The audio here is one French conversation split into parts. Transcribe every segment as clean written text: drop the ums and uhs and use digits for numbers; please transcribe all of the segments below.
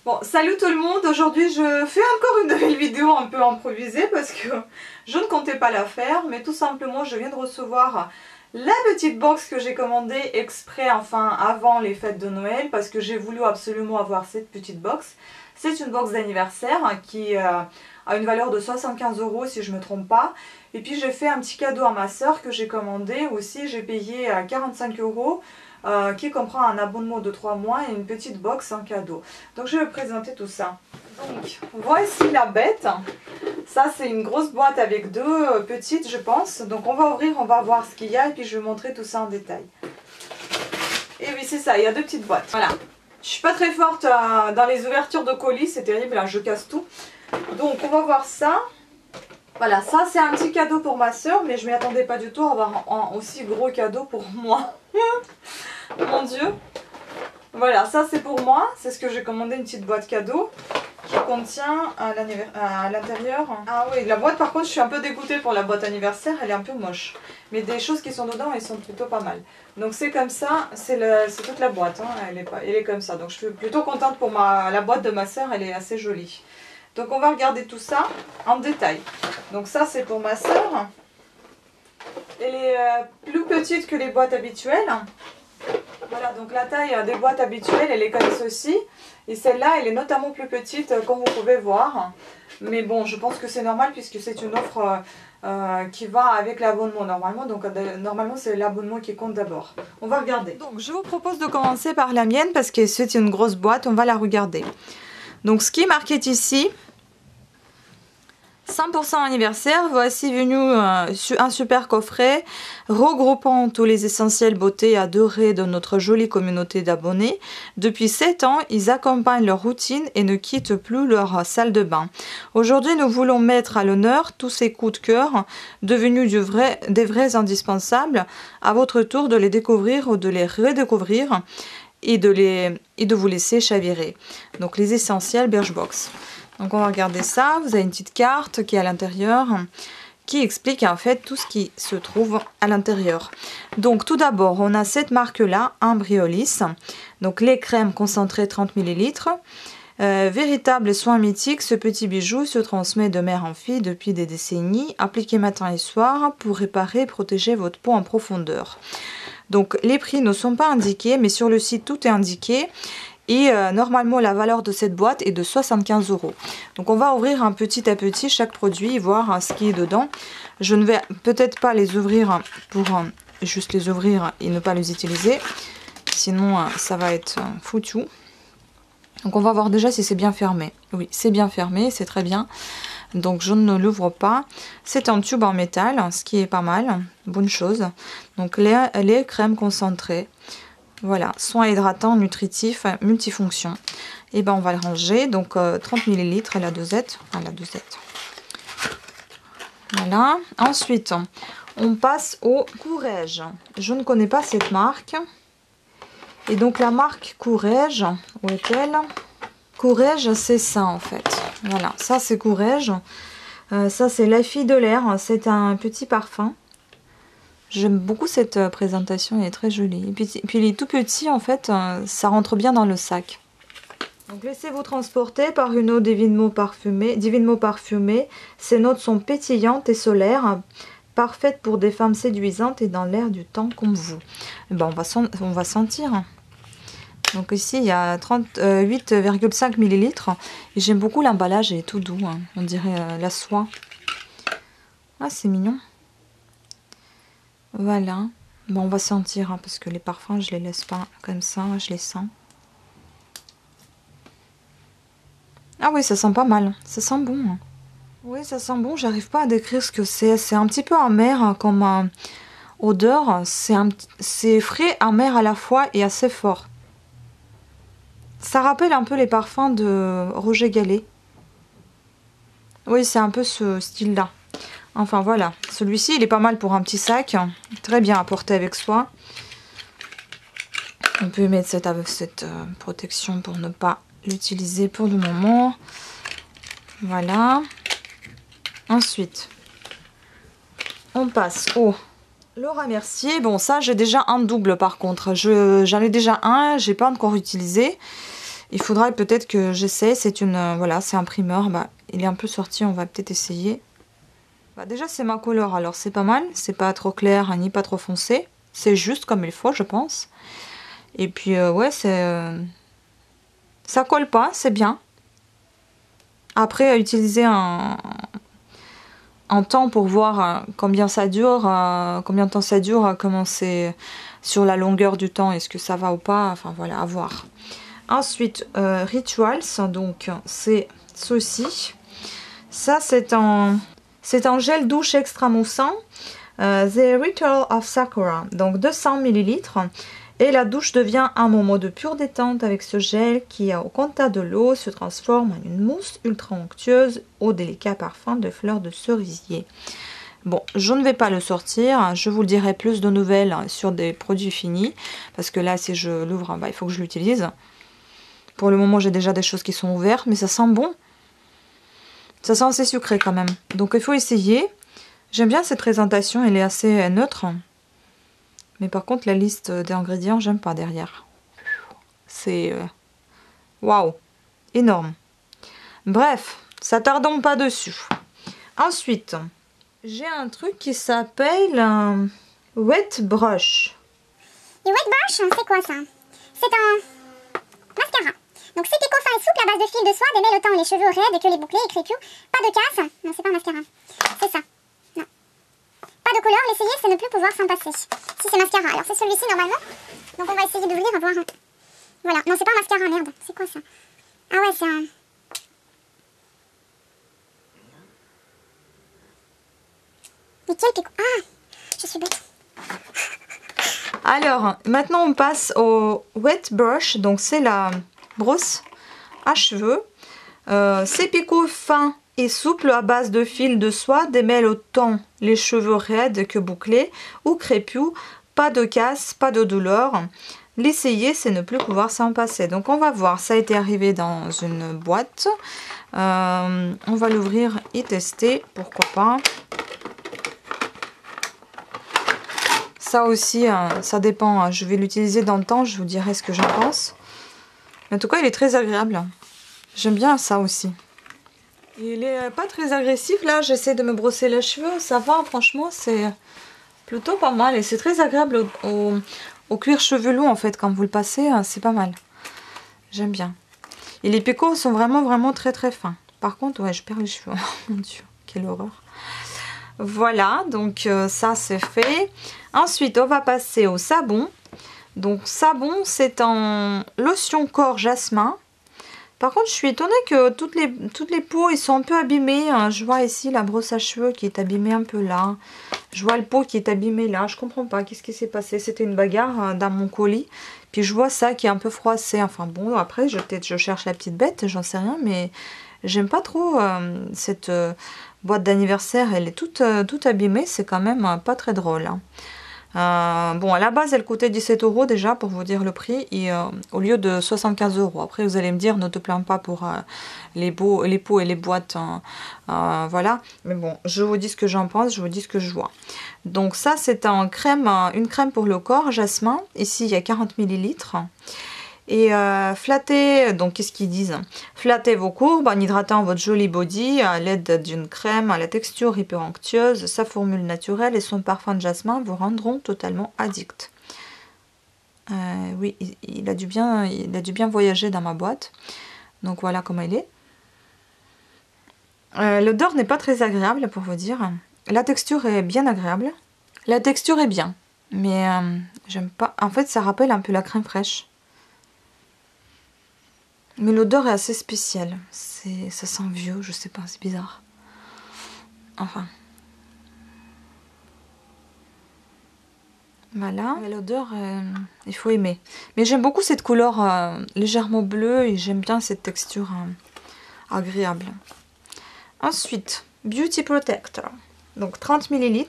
Bon, salut tout le monde, aujourd'hui je fais encore une nouvelle vidéo un peu improvisée parce que je ne comptais pas la faire, mais tout simplement je viens de recevoir la petite box que j'ai commandée exprès, enfin avant les fêtes de Noël, parce que j'ai voulu absolument avoir cette petite box. C'est une box d'anniversaire qui a une valeur de 75 € si je ne me trompe pas. Et puis j'ai fait un petit cadeau à ma soeur que j'ai commandé aussi, j'ai payé 45 €. Qui comprend un abonnement de 3 mois et une petite box en cadeau. Donc je vais vous présenter tout ça. Donc voici la bête. Ça c'est une grosse boîte avec deux petites je pense. Donc on va ouvrir, on va voir ce qu'il y a et puis je vais vous montrer tout ça en détail. Et oui c'est ça, il y a deux petites boîtes. Voilà. Je suis pas très forte dans les ouvertures de colis, c'est terrible, là je casse tout. Donc on va voir ça. Voilà, ça c'est un petit cadeau pour ma soeur, mais je m'y attendais pas du tout à avoir un aussi gros cadeau pour moi. Mon Dieu. Voilà, ça c'est pour moi. C'est ce que j'ai commandé, une petite boîte cadeau qui contient à l'intérieur. Ah oui, la boîte par contre, je suis un peu dégoûtée pour la boîte anniversaire. Elle est un peu moche. Mais des choses qui sont dedans, elles sont plutôt pas mal. Donc c'est comme ça, c'est toute la boîte. Hein. Elle est comme ça. Donc je suis plutôt contente pour la boîte de ma soeur. Elle est assez jolie. Donc on va regarder tout ça en détail. Donc ça c'est pour ma soeur. Elle est plus petite que les boîtes habituelles. Voilà, donc la taille des boîtes habituelles, elle est comme ceci. Et celle-là, elle est notamment plus petite, comme vous pouvez voir. Mais bon, je pense que c'est normal puisque c'est une offre qui va avec l'abonnement normalement. Donc normalement, c'est l'abonnement qui compte d'abord. On va regarder. Donc je vous propose de commencer par la mienne parce que c'est une grosse boîte. On va la regarder. Donc ce qui est marqué ici... 100% anniversaire, voici venu un super coffret regroupant tous les essentiels beauté adorés de notre jolie communauté d'abonnés. Depuis 7 ans, ils accompagnent leur routine et ne quittent plus leur salle de bain. Aujourd'hui, nous voulons mettre à l'honneur tous ces coups de cœur devenus des vrais indispensables. À votre tour de les découvrir ou de les redécouvrir et de vous laisser chavirer. Donc les essentiels Birchbox. Donc on va regarder ça, vous avez une petite carte qui est à l'intérieur, qui explique en fait tout ce qui se trouve à l'intérieur. Donc tout d'abord, on a cette marque-là, un Briolis, donc les crèmes concentrées 30 ml. Véritable soin mythique, ce petit bijou se transmet de mère en fille depuis des décennies. Appliquez matin et soir pour réparer et protéger votre peau en profondeur. Donc les prix ne sont pas indiqués, mais sur le site tout est indiqué. Et normalement, la valeur de cette boîte est de 75 €. Donc on va ouvrir un petit à petit chaque produit, voir ce qui est dedans. Je ne vais peut-être pas les ouvrir pour juste les ouvrir et ne pas les utiliser. Sinon, ça va être foutu. Donc on va voir déjà si c'est bien fermé. Oui, c'est bien fermé, c'est très bien. Donc je ne l'ouvre pas. C'est un tube en métal, ce qui est pas mal. Bonne chose. Donc les crèmes concentrées. Voilà, soin hydratant, nutritif, multifonction. Et ben on va le ranger. Donc 30 ml à la dosette. Voilà. Ensuite, on passe au Courrèges. Je ne connais pas cette marque. Et donc la marque Courrèges, où est-elle? Courrèges, c'est ça en fait. Voilà, ça c'est Courrèges. Ça c'est La Fille de l'air. C'est un petit parfum. J'aime beaucoup cette présentation, elle est très jolie. Et puis il est tout petit en fait, ça rentre bien dans le sac. Donc laissez-vous transporter par une eau divinement parfumée. Ces notes sont pétillantes et solaires, parfaites pour des femmes séduisantes et dans l'air du temps comme vous. Et ben on va sentir. Donc ici il y a 38,5 ml. Et j'aime beaucoup l'emballage, il est tout doux, hein. On dirait la soie. Ah c'est mignon. Voilà, bon, on va sentir, hein, parce que les parfums, je les laisse pas comme ça, je les sens. Ah oui, ça sent pas mal, ça sent bon. Hein. Oui, ça sent bon, j'arrive pas à décrire ce que c'est. C'est un petit peu amer hein, comme odeur, c'est frais, amer à la fois et assez fort. Ça rappelle un peu les parfums de Roger Gallet. Oui, c'est un peu ce style-là. Enfin voilà, celui-ci il est pas mal pour un petit sac, très bien à porter avec soi. On peut mettre cette protection pour ne pas l'utiliser pour le moment. Voilà. Ensuite, on passe au Laura Mercier. Bon ça j'ai déjà un double par contre, j'en ai déjà un, j'ai pas encore utilisé. Il faudra peut-être que j'essaie. C'est une voilà, c'est un primeur. Bah, il est un peu sorti, on va peut-être essayer. Bah, déjà c'est ma couleur, alors c'est pas mal. C'est pas trop clair ni pas trop foncé. C'est juste comme il faut, je pense. Et puis ouais, c'est ça colle pas, c'est bien. Après, à utiliser un temps pour voir combien ça dure, combien de temps ça dure, comment c'est sur la longueur du temps, est-ce que ça va ou pas, enfin voilà, à voir. Ensuite, Rituals, donc c'est ceci. Ça, c'est un gel douche extra moussant, The Ritual of Sakura, donc 200 ml. Et la douche devient un moment de pure détente avec ce gel qui, au contact de l'eau, se transforme en une mousse ultra onctueuse au délicat parfum de fleurs de cerisier. Bon, je ne vais pas le sortir, je vous dirai plus de nouvelles sur des produits finis, parce que là, si je l'ouvre, bah, il faut que je l'utilise. Pour le moment, j'ai déjà des choses qui sont ouvertes, mais ça sent bon. Ça sent assez sucré quand même. Donc il faut essayer. J'aime bien cette présentation, elle est assez neutre. Mais par contre, la liste d'ingrédients, j'aime pas derrière. C'est... waouh, énorme. Bref, ça tardons pas dessus. Ensuite, j'ai un truc qui s'appelle un Wet Brush. Le Wet Brush, c'est quoi ça? C'est un mascara. Donc c'est pico fin et souple à base de fil de soie, démêle autant les cheveux raides que les bouclés et crépus. Pas de casse. Non, c'est pas un mascara. C'est ça. Non. Pas de couleur, l'essayer c'est ne plus pouvoir s'en passer. Si c'est mascara, alors c'est celui-ci normalement. Donc on va essayer d'ouvrir, à voir. Voilà, non c'est pas un mascara, merde. C'est quoi ça? Ah ouais, c'est un... Mais quel pico... Ah, je suis bête. Alors, maintenant on passe au Wet Brush. Donc c'est la brosse à cheveux. C'est picot fin et souple à base de fil de soie, démêle autant les cheveux raides que bouclés ou crépus. Pas de casse, pas de douleur. L'essayer, c'est ne plus pouvoir s'en passer. Donc on va voir, ça a été arrivé dans une boîte. On va l'ouvrir et tester, pourquoi pas. Ça aussi, ça dépend. Je vais l'utiliser dans le temps, je vous dirai ce que j'en pense. Mais en tout cas, il est très agréable. J'aime bien ça aussi. Il est pas très agressif. Là, j'essaie de me brosser les cheveux. Ça va, franchement, c'est plutôt pas mal. Et c'est très agréable au cuir chevelu, en fait. Quand vous le passez, c'est pas mal. J'aime bien. Et les picots sont vraiment très fins. Par contre, ouais, je perds les cheveux. Mon Dieu, quelle horreur. Voilà, donc ça, c'est fait. Ensuite, on va passer au savon. Donc, savon, c'est en lotion corps jasmin. Par contre, je suis étonnée que toutes les peaux, ils sont un peu abîmées. Je vois ici la brosse à cheveux qui est abîmée un peu là. Je vois le pot qui est abîmé là. Je comprends pas. Qu'est-ce qui s'est passé? C'était une bagarre dans mon colis. Puis je vois ça qui est un peu froissé. Enfin bon, après, peut-être je cherche la petite bête, j'en sais rien. Mais j'aime pas trop cette boîte d'anniversaire. Elle est toute abîmée. C'est quand même pas très drôle. Hein. Bon, à la base, elle coûtait 17 € déjà, pour vous dire le prix, et au lieu de 75 €. Après, vous allez me dire, ne te plains pas pour les pots et les boîtes, voilà. Mais bon, je vous dis ce que j'en pense, je vous dis ce que je vois. Donc ça, c'est une crème pour le corps, jasmin. Ici, il y a 40 ml. Et flattez, donc qu'est-ce qu'ils disent? Flattez vos courbes en hydratant votre joli body à l'aide d'une crème à la texture hyper onctueuse. Sa formule naturelle et son parfum de jasmin vous rendront totalement addict. Oui, il a dû bien voyager dans ma boîte. Donc voilà comment il est. L'odeur n'est pas très agréable pour vous dire. La texture est bien agréable. La texture est bien, mais j'aime pas. En fait, ça rappelle un peu la crème fraîche. Mais l'odeur est assez spéciale. Ça sent vieux, je sais pas, c'est bizarre. Enfin. Voilà. L'odeur, il faut aimer. Mais j'aime beaucoup cette couleur légèrement bleue et j'aime bien cette texture agréable. Ensuite, Beauty Protector. Donc 30 ml.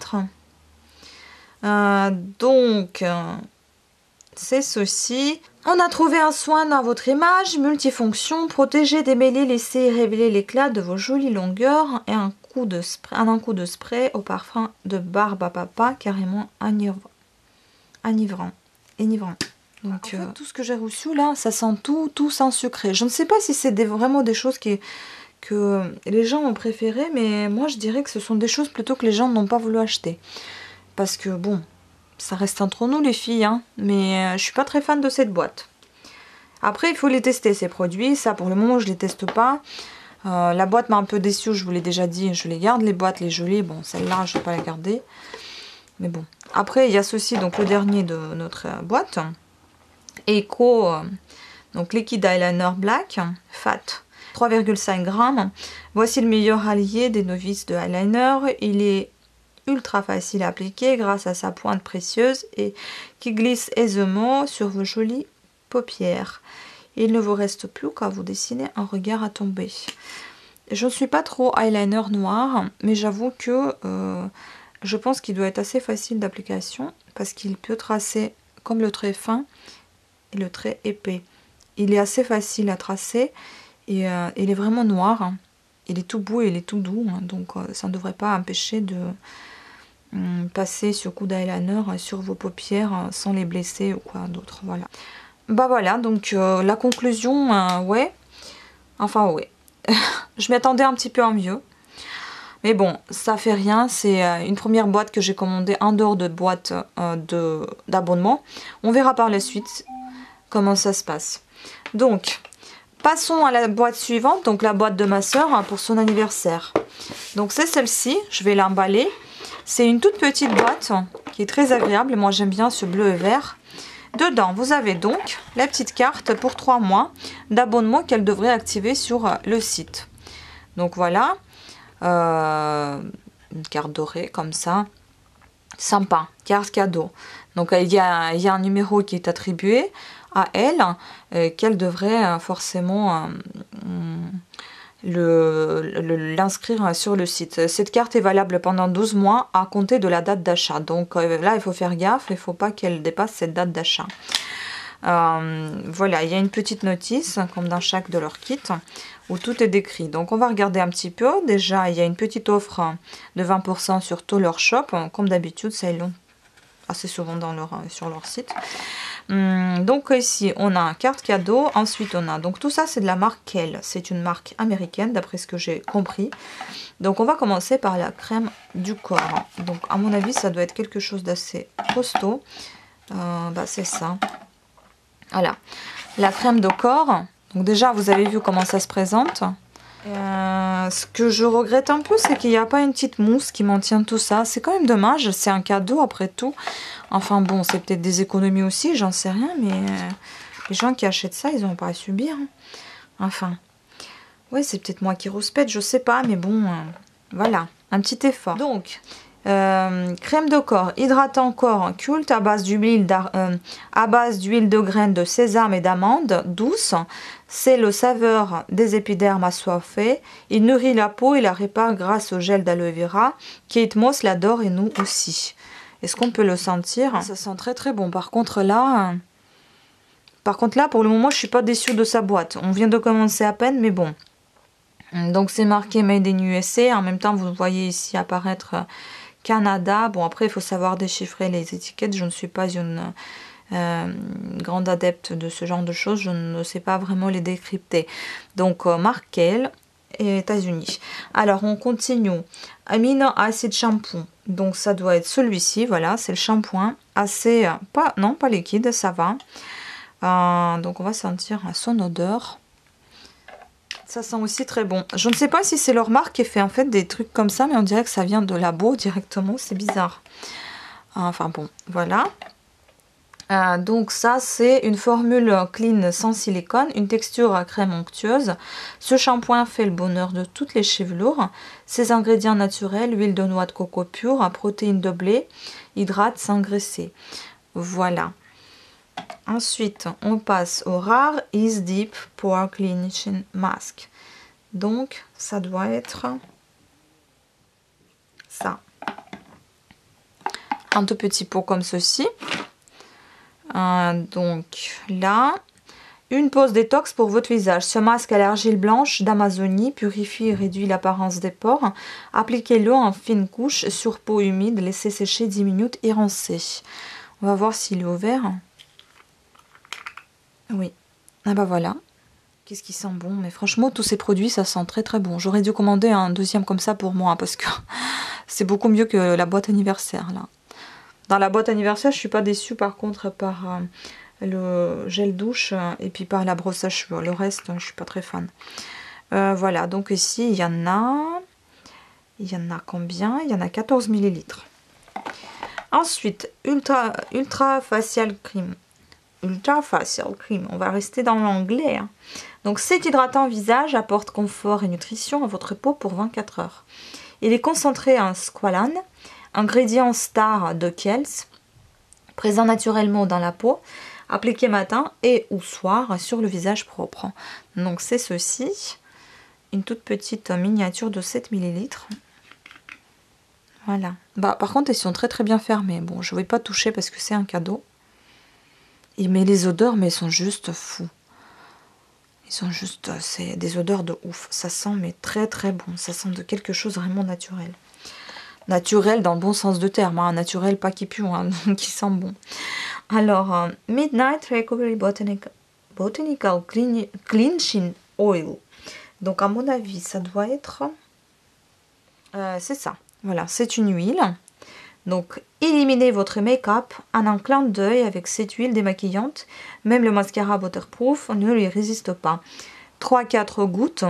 C'est ceci. On a trouvé un soin dans votre image, multifonction, protéger, démêler, laisser révéler l'éclat de vos jolies longueurs et un coup de spray au parfum de barbe à papa carrément enivrant. Donc, en fait, tout ce que j'ai reçu là, ça sent tout sans sucré. Je ne sais pas si c'est vraiment des choses que les gens ont préférées, mais moi je dirais que ce sont des choses plutôt que les gens n'ont pas voulu acheter. Parce que bon, ça reste entre nous les filles, hein, mais je suis pas très fan de cette boîte. Après, il faut les tester ces produits. Ça, pour le moment, je les teste pas. La boîte m'a un peu déçue, je vous l'ai déjà dit. Je les garde, les boîtes, les jolies. Bon, celle-là, je ne vais pas la garder. Mais bon. Après, il y a ceci, donc le dernier de notre boîte. Eco, donc liquide eyeliner black, fat, 3,5 grammes. Voici le meilleur allié des novices de eyeliner. Il est ultra facile à appliquer grâce à sa pointe précieuse et qui glisse aisément sur vos jolies paupières. Il ne vous reste plus qu'à vous dessiner un regard à tomber. Je ne suis pas trop eyeliner noir, mais j'avoue que je pense qu'il doit être assez facile d'application parce qu'il peut tracer comme le trait fin et le trait épais. Il est assez facile à tracer et il est vraiment noir. Il est tout beau et il est tout doux, donc ça ne devrait pas empêcher de passer ce coup d'eyeliner sur vos paupières sans les blesser ou quoi d'autre. Voilà. Bah voilà, donc la conclusion, ouais. Enfin, ouais. Je m'attendais un petit peu à mieux. Mais bon, ça fait rien. C'est une première boîte que j'ai commandée en dehors de boîte d'abonnement. On verra par la suite comment ça se passe. Donc, passons à la boîte suivante. Donc, la boîte de ma soeur pour son anniversaire. Donc, c'est celle-ci. Je vais l'emballer. C'est une toute petite boîte qui est très agréable. Moi, j'aime bien ce bleu et vert. Dedans, vous avez donc la petite carte pour 3 mois d'abonnement qu'elle devrait activer sur le site. Donc voilà, une carte dorée comme ça, sympa, carte cadeau. Donc il y a un numéro qui est attribué à elle, qu'elle devrait forcément l'inscrire sur le site. Cette carte est valable pendant 12 mois à compter de la date d'achat. Donc là, il faut faire gaffe, il ne faut pas qu'elle dépasse cette date d'achat. Voilà, il y a une petite notice, comme dans chaque de leurs kits, où tout est décrit. Donc on va regarder un petit peu. Déjà, il y a une petite offre de 20% sur tout leur shop. Comme d'habitude, ça ils l'ont assez souvent sur leur site. Donc ici on a carte cadeau, ensuite on a, donc tout ça c'est de la marque Kell, c'est une marque américaine d'après ce que j'ai compris. Donc on va commencer par la crème du corps. Donc à mon avis ça doit être quelque chose d'assez costaud. Bah, c'est ça, voilà, la crème de corps. Donc déjà vous avez vu comment ça se présente. Ce que je regrette un peu, c'est qu'il n'y a pas une petite mousse qui maintient tout ça. C'est quand même dommage, c'est un cadeau après tout. Enfin bon, c'est peut-être des économies aussi, j'en sais rien, mais les gens qui achètent ça, ils n'ont pas à subir. Hein. Enfin, ouais, c'est peut-être moi qui rouspète, je sais pas, mais bon, voilà, un petit effort. Donc, crème de corps, hydratant corps culte à base d'huile de graines de sésame et d'amande douce. C'est le saveur des épidermes assoiffés. Il nourrit la peau et la répare grâce au gel d'aloe vera. Kate Moss l'adore et nous aussi. Est-ce qu'on peut le sentir? Ça sent très très bon. Par contre là, pour le moment, je suis pas déçue de sa boîte. On vient de commencer à peine, mais bon. Donc c'est marqué Made in USA. En même temps, vous voyez ici apparaître Canada. Bon, après, il faut savoir déchiffrer les étiquettes. Je ne suis pas une grande adepte de ce genre de choses. Je ne sais pas vraiment les décrypter. Donc, marque Kell et États-Unis. Alors, on continue. Amino Acid Shampoo. Donc, ça doit être celui-ci. Voilà, c'est le shampoing. Assez, pas liquide, ça va. Donc, on va sentir son odeur. Ça sent aussi très bon. Je ne sais pas si c'est leur marque qui fait en fait des trucs comme ça, mais on dirait que ça vient de Labo directement. C'est bizarre. Enfin bon, voilà. Donc ça, c'est une formule clean sans silicone, une texture à crème onctueuse. Ce shampoing fait le bonheur de toutes les chevelures. Ses ingrédients naturels, huile de noix de coco pure, protéines de blé, hydrate sans graisser. Voilà. Ensuite, on passe au Rare Is Deep Pore Cleansing Mask. Donc, ça doit être ça. Un tout petit pot comme ceci. Donc là, une pause détox pour votre visage. Ce masque à l'argile blanche d'Amazonie purifie et réduit l'apparence des pores. Appliquez-le en fine couche sur peau humide. Laissez sécher 10 minutes et rincez. On va voir s'il est ouvert. Oui. Ah bah voilà. Qu'est-ce qui sent bon. Mais franchement, tous ces produits, ça sent très très bon. J'aurais dû commander un deuxième comme ça pour moi, parce que c'est beaucoup mieux que la boîte anniversaire, là. Dans la boîte anniversaire, je suis pas déçue par contre par le gel douche et puis par la brosse à cheveux. Le reste, je suis pas très fan. Voilà, donc ici, il y en a... Il y en a combien? Il y en a 14 millilitres. Ensuite, Ultra Facial Cream. Ultra Facial Cream, on va rester dans l'anglais. Hein. Donc, cet hydratant visage apporte confort et nutrition à votre peau pour 24 heures. Il est concentré en squalane, ingrédient star de Kiehl's, présent naturellement dans la peau, appliqué matin et ou soir sur le visage propre. Donc c'est ceci, une toute petite miniature de 7 millilitres. Voilà. Bah, par contre, ils sont très très bien fermés. Bon, je ne vais pas toucher parce que c'est un cadeau. Mais les odeurs, mais ils sont juste fous. Ils sont juste, c'est des odeurs de ouf. Ça sent mais très très bon. Ça sent de quelque chose vraiment naturel. Naturel dans le bon sens de terme, hein. Naturel pas qui pue, hein, qui sent bon. Alors, Midnight Recovery Botanical Cleansing Oil. Donc à mon avis, ça doit être... c'est ça, voilà, c'est une huile. Donc, éliminez votre make-up en un clin d'œil avec cette huile démaquillante. Même le mascara waterproof ne lui résiste pas. 3-4 gouttes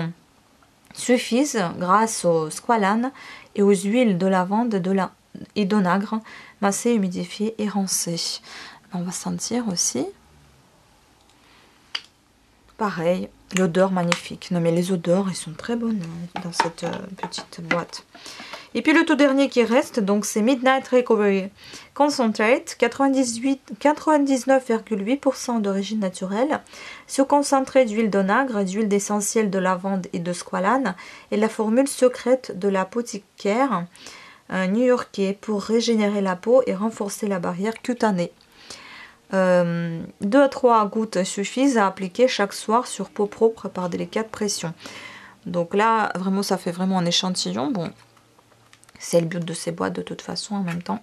suffisent grâce au squalane et aux huiles de lavande et d'onagre massées, humidifiées et rincées. On va sentir aussi. Pareil, l'odeur magnifique. Non mais les odeurs, elles sont très bonnes dans cette petite boîte. Et puis le tout dernier qui reste, donc c'est Midnight Recovery Concentrate, 99,8% d'origine naturelle, se concentrer d'huile d'onagre, d'huile d'essentiel de lavande et de squalane, et la formule secrète de l'apothicaire new-yorkais pour régénérer la peau et renforcer la barrière cutanée. 2 à 3 gouttes suffisent à appliquer chaque soir sur peau propre par délicate pression. Donc là, vraiment, ça fait vraiment un échantillon. Bon, c'est le but de ces boîtes de toute façon en même temps.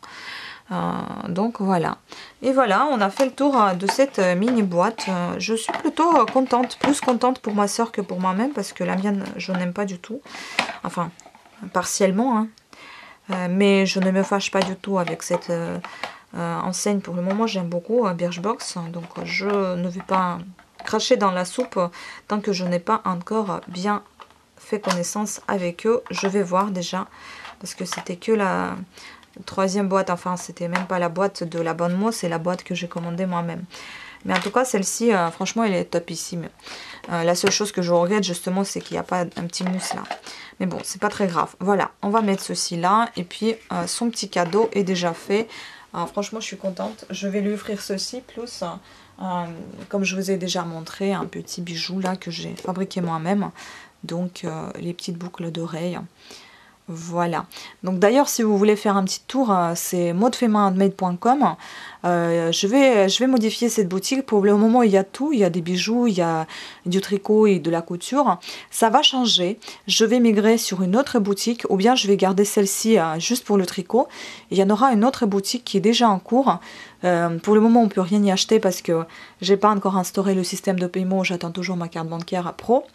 Donc voilà. Et voilà, on a fait le tour de cette mini boîte. Je suis plutôt contente, plus contente pour ma soeur que pour moi-même, parce que la mienne, je n'aime pas du tout. Enfin, partiellement, hein. Mais je ne me fâche pas du tout avec cette... enseigne. Pour le moment, j'aime beaucoup Birchbox, donc je ne vais pas cracher dans la soupe tant que je n'ai pas encore bien fait connaissance avec eux. Je vais voir déjà, parce que c'était que la troisième boîte, enfin c'était même pas la boîte de la bonne mousse, c'est la boîte que j'ai commandée moi-même. Mais en tout cas, celle-ci, franchement, elle est topissime. La seule chose que je regrette justement, c'est qu'il n'y a pas un petit mousse là. Mais bon, c'est pas très grave. Voilà, on va mettre ceci là, et puis son petit cadeau est déjà fait. Franchement, je suis contente. Je vais lui offrir ceci, plus, comme je vous ai déjà montré, un petit bijou là que j'ai fabriqué moi-même. Donc, les petites boucles d'oreilles. Voilà. Donc d'ailleurs, si vous voulez faire un petit tour, c'est modefemainhandmade.com. Je vais modifier cette boutique. Pour le moment, il y a tout. Il y a des bijoux, il y a du tricot et de la couture. Ça va changer. Je vais migrer sur une autre boutique, ou bien je vais garder celle-ci juste pour le tricot. Il y en aura une autre boutique qui est déjà en cours. Pour le moment, on ne peut rien y acheter parce que j'ai pas encore instauré le système de paiement. J'attends toujours ma carte bancaire pro.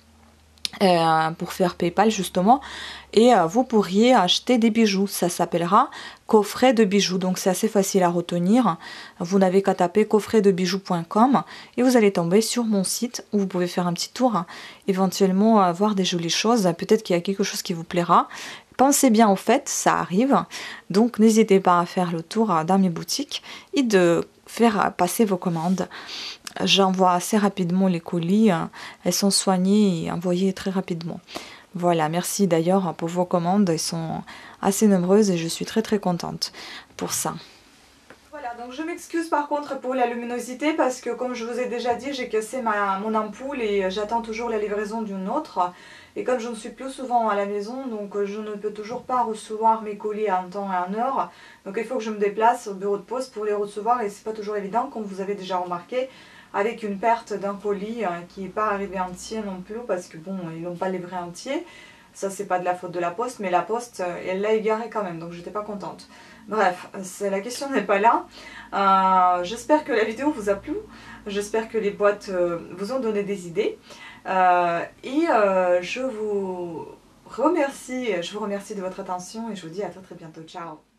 Pour faire PayPal justement, et vous pourriez acheter des bijoux. Ça s'appellera coffret de bijoux, donc c'est assez facile à retenir. Vous n'avez qu'à taper coffretdebijoux.com et vous allez tomber sur mon site où vous pouvez faire un petit tour, éventuellement voir des jolies choses. Peut-être qu'il y a quelque chose qui vous plaira. Pensez bien au fait, ça arrive, donc n'hésitez pas à faire le tour dans mes boutiques et de faire passer vos commandes. J'envoie assez rapidement les colis, elles sont soignées et envoyées très rapidement. Voilà, merci d'ailleurs pour vos commandes, elles sont assez nombreuses et je suis très très contente pour ça. Voilà, donc je m'excuse par contre pour la luminosité parce que comme je vous ai déjà dit, j'ai cassé mon ampoule et j'attends toujours la livraison d'une autre. Et comme je ne suis plus souvent à la maison, donc je ne peux toujours pas recevoir mes colis en temps et en heure. Donc il faut que je me déplace au bureau de poste pour les recevoir et c'est pas toujours évident, comme vous avez déjà remarqué, avec une perte d'un colis qui n'est pas arrivé entier non plus, parce que bon, ils n'ont pas livré entier. Ça c'est pas de la faute de la poste, mais la poste elle l'a égaré quand même, donc j'étais pas contente. Bref, la question n'est pas là. J'espère que la vidéo vous a plu, j'espère que les boîtes vous ont donné des idées. Je vous remercie de votre attention et je vous dis à très bientôt. Ciao!